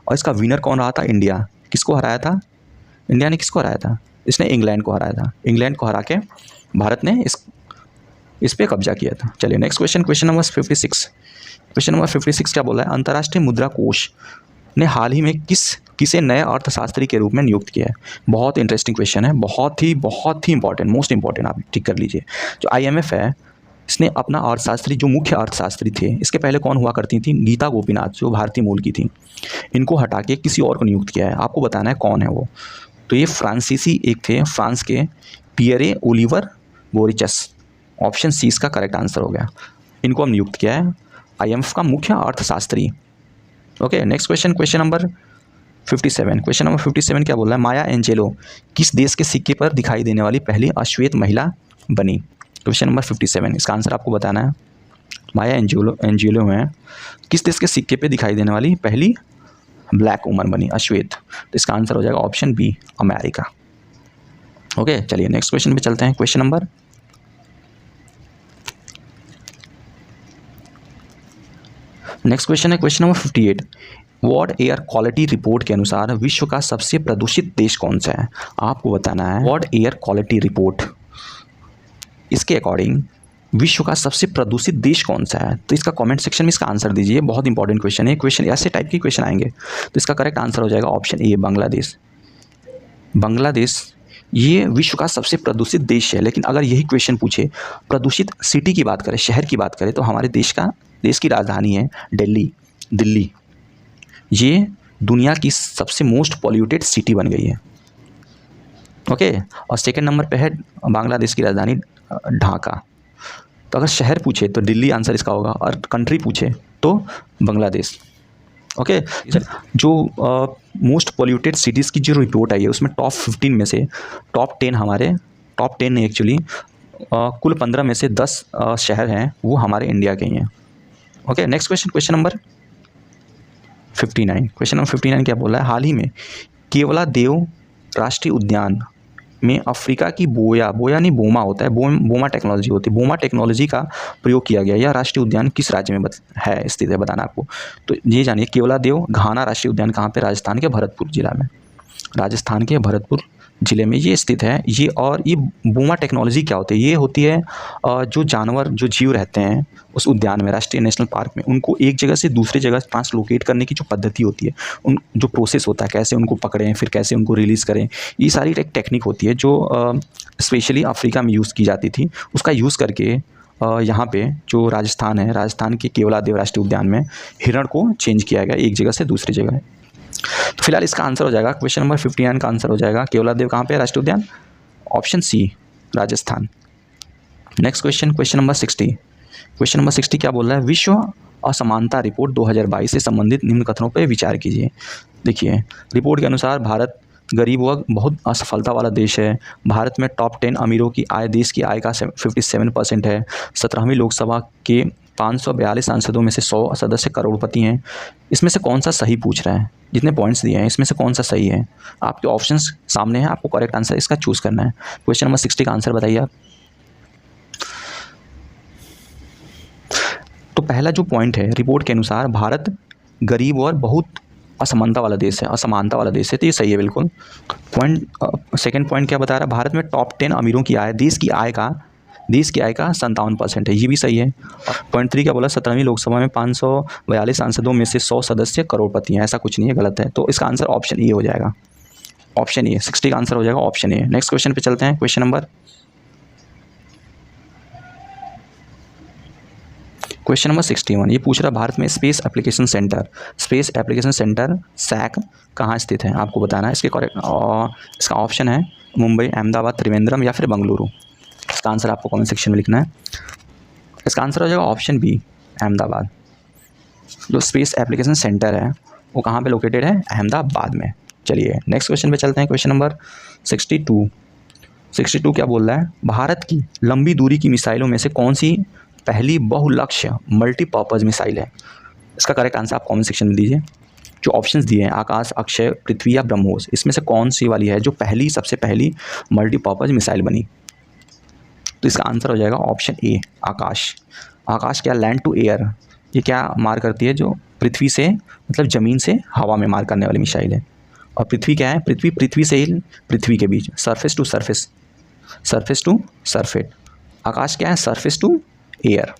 और इसका विनर कौन रहा था, इंडिया। किसको हराया था, इंडिया ने किसको हराया था, इसने इंग्लैंड को हराया था। इंग्लैंड को हरा के भारत ने इस पे कब्जा किया था। चलिए next question, question number 56। Question number 56 क्या बोला है, अंतर्राष्ट्रीय मुद्रा कोष ने हाल ही में किसे नए अर्थशास्त्री के रूप में नियुक्त किया है। बहुत इंटरेस्टिंग क्वेश्चन है, बहुत ही इंपॉर्टेंट, मोस्ट इंपॉर्टेंट, आप टिक कर लीजिए। जो IMF है इसने अपना अर्थशास्त्री, जो मुख्य अर्थशास्त्री थे, इसके पहले कौन हुआ करती थी, गीता गोपीनाथ जो भारतीय मूल की थी, इनको हटा के किसी और को नियुक्त किया है। आपको बताना है कौन है वो। तो ये फ्रांसीसी एक थे, फ्रांस के पियरे ओलिवर बोरिचस, ऑप्शन सी इसका करेक्ट आंसर हो गया। इनको हम नियुक्त किया है IMF का मुख्य अर्थशास्त्री। Okay next question, question number 57। Question number 57 क्या बोल रहा है, माया एंजेलो किस देश के सिक्के पर दिखाई देने वाली पहली अश्वेत महिला बनी। क्वेश्चन नंबर 57 इसका आंसर आपको बताना है। माया एंजेलो में किस देश के सिक्के पे दिखाई देने वाली पहली ब्लैक वुमन बनी, अश्वेत। तो इसका आंसर हो जाएगा ऑप्शन बी, अमेरिका। ओके चलिए नेक्स्ट क्वेश्चन पे चलते हैं। क्वेश्चन नंबर नेक्स्ट क्वेश्चन है question number 58। World air quality report के अनुसार विश्व का सबसे प्रदूषित देश कौन सा है। आपको बताना है वर्ल्ड एयर क्वालिटी रिपोर्ट, इसके अकॉर्डिंग विश्व का सबसे प्रदूषित देश कौन सा है। तो इसका कमेंट सेक्शन में इसका आंसर दीजिए, बहुत इंपॉर्टेंट क्वेश्चन है। क्वेश्चन ऐसे टाइप के क्वेश्चन आएंगे, तो इसका करेक्ट आंसर हो जाएगा ऑप्शन ए, बांग्लादेश। बांग्लादेश ये विश्व का सबसे प्रदूषित देश है। लेकिन अगर यही क्वेश्चन पूछे प्रदूषित सिटी की बात करें, शहर की बात करें, तो हमारे देश की राजधानी है दिल्ली। ये दुनिया की सबसे मोस्ट पॉल्यूटेड सिटी बन गई है। ओके, और सेकंड नंबर पे है बांग्लादेश की राजधानी ढाका। तो अगर शहर पूछे तो दिल्ली आंसर इसका होगा, और कंट्री पूछे तो बांग्लादेश। ओके, जो मोस्ट पॉल्यूटेड सिटीज़ की जो रिपोर्ट आई है उसमें टॉप 15 में से टॉप 10 नहीं एक्चुअली, कुल 15 में से 10 शहर हैं वो हमारे इंडिया के ही हैं। Okay, next question number 59। Question number 59 क्या बोला है? हाल ही में केवलादेव राष्ट्रीय उद्यान में अफ्रीका की बोया नहीं बोमा होता है, बोमा टेक्नोलॉजी होती है, बोमा टेक्नोलॉजी का प्रयोग किया गया। यह राष्ट्रीय उद्यान किस राज्य में है स्थित है, बताना आपको। तो ये जानिए, केवलादेव घाना राष्ट्रीय उद्यान कहाँ पे? राजस्थान के भरतपुर जिला में, राजस्थान के भरतपुर ज़िले में ये स्थित है। ये बोमा टेक्नोलॉजी क्या होती है? ये होती है जो जानवर, जो जीव रहते हैं उस उद्यान में, राष्ट्रीय नेशनल पार्क में, उनको एक जगह से दूसरी जगह ट्रांसलोकेट करने की जो पद्धति होती है, उन जो प्रोसेस होता है, कैसे उनको पकड़ें, फिर कैसे उनको रिलीज़ करें, ये सारी एक टेक्निक होती है जो स्पेशली अफ्रीका में यूज़ की जाती थी। उसका यूज़ करके यहाँ पे जो राजस्थान है, राजस्थान के केवलादेव राष्ट्रीय उद्यान में हिरण को चेंज किया गया एक जगह से दूसरी जगह। तो फिलहाल इसका आंसर हो जाएगा, क्वेश्चन नंबर 59 का आंसर हो जाएगा केवलादेव कहाँ पे है राष्ट्रीय उद्यान? Option C, Rajasthan. Next question number 60। Question number 60 क्या बोल रहा है? विश्व असमानता रिपोर्ट 2022 से संबंधित निम्न कथनों पर विचार कीजिए। देखिए, रिपोर्ट के अनुसार भारत गरीब व बहुत असफलता वाला देश है। भारत में टॉप 10 अमीरों की आय, देश की आय का 57% है। 17वीं लोकसभा के 542 सांसदों में से 100 सदस्य करोड़पति हैं। इसमें से कौन सा सही पूछ रहा है? जितने पॉइंट्स दिए हैं इसमें से कौन सा सही है? आपके ऑप्शंस सामने हैं, आपको करेक्ट आंसर इसका चूज़ करना है। क्वेश्चन नंबर 60 का आंसर बताइए आप। तो पहला जो पॉइंट है, रिपोर्ट के अनुसार भारत गरीब और बहुत असमानता वाला देश है, तो ये सही है बिल्कुल। सेकंड पॉइंट क्या बता रहा है? भारत में टॉप 10 अमीरों की आय, देश की आय का 57% है, ये भी सही है। पॉइंट 3 क्या बोला? 17वीं लोकसभा में 542 सांसदों में से 100 सदस्य करोड़पति हैं, ऐसा कुछ नहीं है, गलत है। तो इसका आंसर ऑप्शन ए हो जाएगा, ऑप्शन ए। 60 का आंसर हो जाएगा ऑप्शन ए। नेक्स्ट क्वेश्चन पे चलते हैं। Question number 61। ये पूछ रहा भारत में स्पेस एप्लीकेशन सेंटर सैक कहाँ स्थित है? आपको बताना है। इसका ऑप्शन है मुंबई, अहमदाबाद, त्रिवेंद्रम या फिर बेंगलुरु। इसका आंसर आपको कमेंट सेक्शन में लिखना है। इसका आंसर हो जाएगा ऑप्शन बी, अहमदाबाद। जो स्पेस एप्लीकेशन सेंटर है वो कहाँ पे लोकेटेड है? अहमदाबाद में। चलिए नेक्स्ट क्वेश्चन पे चलते हैं। क्वेश्चन नंबर 62 क्या बोल रहा है? भारत की लंबी दूरी की मिसाइलों में से कौन सी पहली बहुलक्ष्य मल्टीपर्पज़ मिसाइल है? इसका करेक्ट आंसर आप कमेंट सेक्शन में दीजिए। जो ऑप्शंस दिए हैं, आकाश, अक्षय, पृथ्वी या ब्रह्मोस, इसमें से कौन सी वाली है जो सबसे पहली मल्टीपर्पज़ मिसाइल बनी? तो इसका आंसर हो जाएगा ऑप्शन ए, आकाश। आकाश क्या? Land to air. ये क्या मार करती है? जो पृथ्वी से, मतलब ज़मीन से हवा में मार करने वाली मिसाइल है। और पृथ्वी क्या है? पृथ्वी से ही पृथ्वी के बीच, सरफेस टू सरफेस। आकाश क्या है? Surface to air.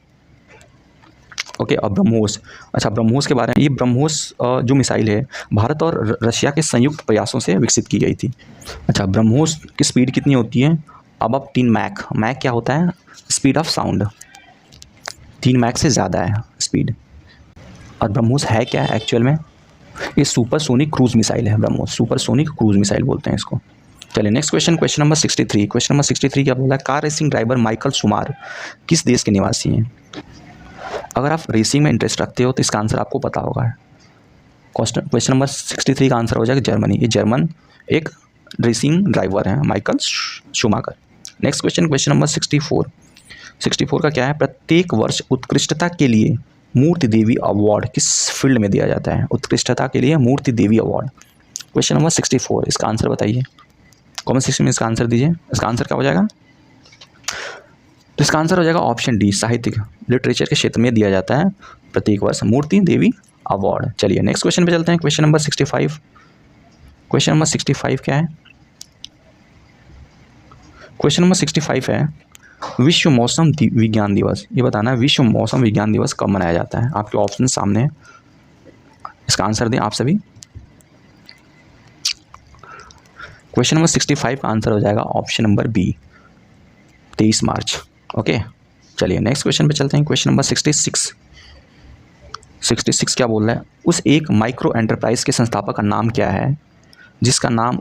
ओके, और ब्रह्मोस। अच्छा, ब्रह्मोस के बारे में, ये ब्रह्मोस जो मिसाइल है भारत और रशिया के संयुक्त प्रयासों से विकसित की गई थी। अच्छा, ब्रह्मोस की स्पीड कितनी होती है? अब 3 मैक। मैक क्या होता है? Speed of sound. 3 मैक से ज़्यादा है स्पीड। और ब्रह्मोस है क्या है एक्चुअल में? ये सुपरसोनिक क्रूज मिसाइल है। ब्रह्मोस सुपरसोनिक क्रूज मिसाइल बोलते हैं इसको। चलिए next question number 63। Question number 63 क्या बोला है? कार रेसिंग ड्राइवर माइकल शुमार किस देश के निवासी हैं? अगर आप रेसिंग में इंटरेस्ट रखते हो तो इसका आंसर आपको पता होगा। क्वेश्चन नंबर 63 का आंसर हो जाएगा जर्मनी। ये जर्मन एक रेसिंग ड्राइवर हैं, Michael Schumacher. Next question number 64 का क्या है? प्रत्येक वर्ष उत्कृष्टता के लिए मूर्ति देवी अवार्ड किस फील्ड में दिया जाता है? उत्कृष्टता के लिए मूर्ति देवी अवार्ड। क्वेश्चन नंबर 64, इसका आंसर बताइए। कमेंट सेक्शन में इसका आंसर दीजिए। इसका आंसर क्या हो जाएगा? तो इसका आंसर हो जाएगा ऑप्शन डी, साहित्य लिटरेचर के क्षेत्र में दिया जाता है प्रत्येक वर्ष मूर्ति देवी अवार्ड। चलिए नेक्स्ट क्वेश्चन पे चलते हैं। क्वेश्चन नंबर 65 क्या है? क्वेश्चन नंबर 65 है विश्व मौसम विज्ञान दिवस। ये बताना है विश्व मौसम विज्ञान दिवस कब मनाया जाता है? आपके ऑप्शन सामने है, इसका आंसर दें आप सभी। क्वेश्चन नंबर 65 का आंसर हो जाएगा ऑप्शन नंबर बी, 23 मार्च। ओके, चलिए नेक्स्ट क्वेश्चन पे चलते हैं। क्वेश्चन नंबर 66 क्या बोल रहा है? उस एक माइक्रो एंटरप्राइज के संस्थापक का नाम क्या है जिसका नाम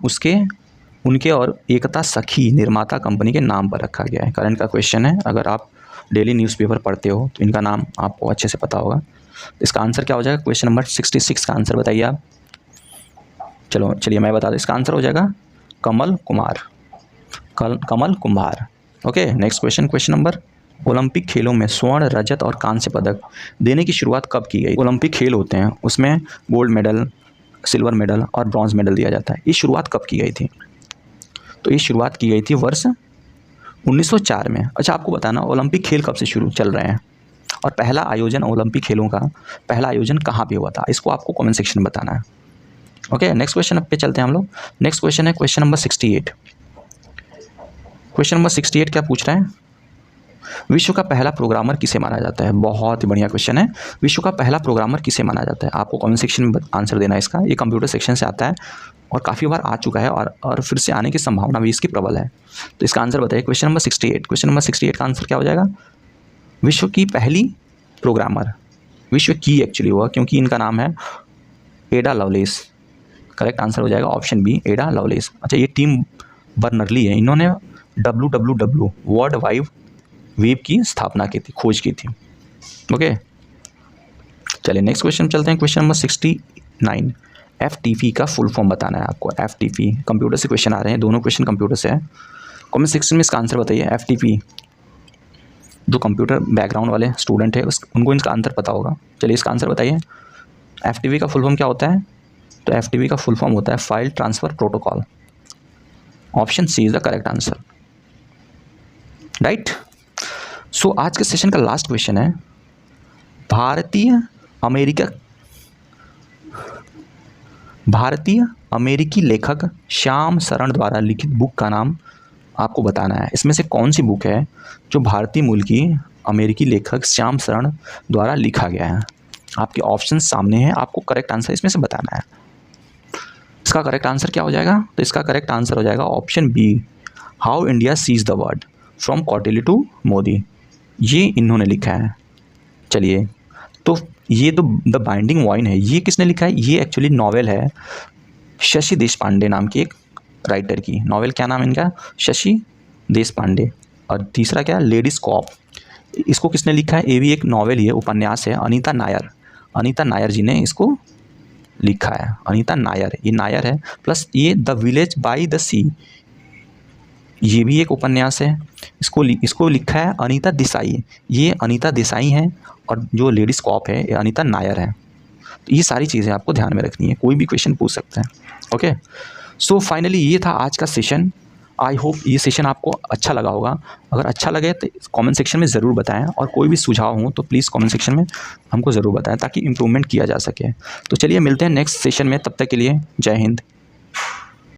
उनके और एकता सखी निर्माता कंपनी के नाम पर रखा गया है? करंट का क्वेश्चन है, अगर आप डेली न्यूज़पेपर पढ़ते हो तो इनका नाम आपको अच्छे से पता होगा। इसका आंसर क्या हो जाएगा? क्वेश्चन नंबर 66 का आंसर बताइए आप। चलिए मैं बता दूँ, इसका आंसर हो जाएगा कमल कुम्हार। Okay, next question number, Olympic खेलों में स्वर्ण, रजत और कांस्य पदक देने की शुरुआत कब की गई? ओलंपिक खेल होते हैं, उसमें गोल्ड मेडल, सिल्वर मेडल और ब्रॉन्ज मेडल दिया जाता है। ये शुरुआत कब की गई थी? तो ये शुरुआत की गई थी वर्ष 1904 में। अच्छा, आपको बताना ओलंपिक खेल कब से शुरू चल रहे हैं और पहला आयोजन ओलंपिक खेलों का पहला आयोजन कहाँ पे हुआ था, इसको आपको कमेंट सेक्शन में बताना है। ओके, नेक्स्ट क्वेश्चन पे चलते हैं हम लोग। नेक्स्ट क्वेश्चन है क्वेश्चन नंबर 68। क्वेश्चन नंबर 68 क्या पूछ रहे हैं? विश्व का पहला प्रोग्रामर किसे माना जाता है? बहुत ही बढ़िया क्वेश्चन है। विश्व का पहला प्रोग्रामर किसे माना जाता है? आपको कमेंट सेक्शन में आंसर देना है इसका। ये कंप्यूटर सेक्शन से आता है और काफ़ी बार आ चुका है और फिर से आने की संभावना भी इसकी प्रबल है। तो इसका आंसर बताइए। Question number 68। क्वेश्चन नंबर 68 का आंसर क्या हो जाएगा? विश्व की पहली प्रोग्रामर, विश्व की एक्चुअली हुआ क्योंकि इनका नाम है एडा लवलेस। करेक्ट आंसर हो जाएगा ऑप्शन बी, एडा लवलेस। अच्छा, ये टिम बर्नर्ली है, इन्होंने WWW वर्ल्ड वाइड वेब की स्थापना की थी, खोज की थी। ओके, चलिए नेक्स्ट क्वेश्चन चलते हैं। Question number 69। FTP का फुल फॉर्म बताना है आपको। FTP कंप्यूटर से क्वेश्चन आ रहे हैं, दोनों क्वेश्चन कंप्यूटर से है। कमेंट सेक्शन में इसका आंसर बताइए। FTP, जो कंप्यूटर बैकग्राउंड वाले स्टूडेंट है उनको इसका आंसर पता होगा। चलिए इसका आंसर बताइए। FTP का फुल फॉर्म क्या होता है? तो FTP का फुल फॉर्म होता है file transfer protocol. Option C is the correct answer, right. So आज के सेशन का लास्ट क्वेश्चन है, भारतीय अमेरिकी लेखक श्याम शरण द्वारा लिखित बुक का नाम आपको बताना है। इसमें से कौन सी बुक है जो भारतीय मूल की अमेरिकी लेखक श्याम शरण द्वारा लिखा गया है? आपके ऑप्शन सामने हैं, आपको करेक्ट आंसर इसमें से बताना है। इसका करेक्ट आंसर क्या हो जाएगा? तो इसका करेक्ट आंसर हो जाएगा option B, how India sees the world, from Kautilya to Modi. ये इन्होंने लिखा है। चलिए, तो ये तो द बाइंडिंग वाइन है, ये किसने लिखा है? ये एक्चुअली नॉवेल है शशि देशपांडे नाम की एक राइटर की। नॉवेल क्या नाम है इनका? शशि देशपांडे। और तीसरा क्या? Ladies cop. इसको किसने लिखा है? ये भी एक नॉवेल ही है, उपन्यास है, अनीता नायर जी ने इसको लिखा है। अनीता नायर, ये नायर है। प्लस ये द विलेज बाय द सी, ये भी एक उपन्यास है। इसको लिखा है अनीता देसाई, ये अनीता देसाई हैं। और जो लेडीज कॉप है ये अनीता नायर है। तो ये सारी चीज़ें आपको ध्यान में रखनी है, कोई भी क्वेश्चन पूछ सकते हैं। ओके, सो फाइनली ये था आज का सेशन। आई होप ये सेशन आपको अच्छा लगा होगा। अगर अच्छा लगे तो कमेंट सेक्शन में ज़रूर बताएं, और कोई भी सुझाव हो तो प्लीज़ कमेंट सेक्शन में हमको ज़रूर बताएं ताकि इम्प्रूवमेंट किया जा सके। तो चलिए मिलते हैं नेक्स्ट सेशन में, तब तक के लिए जय हिंद।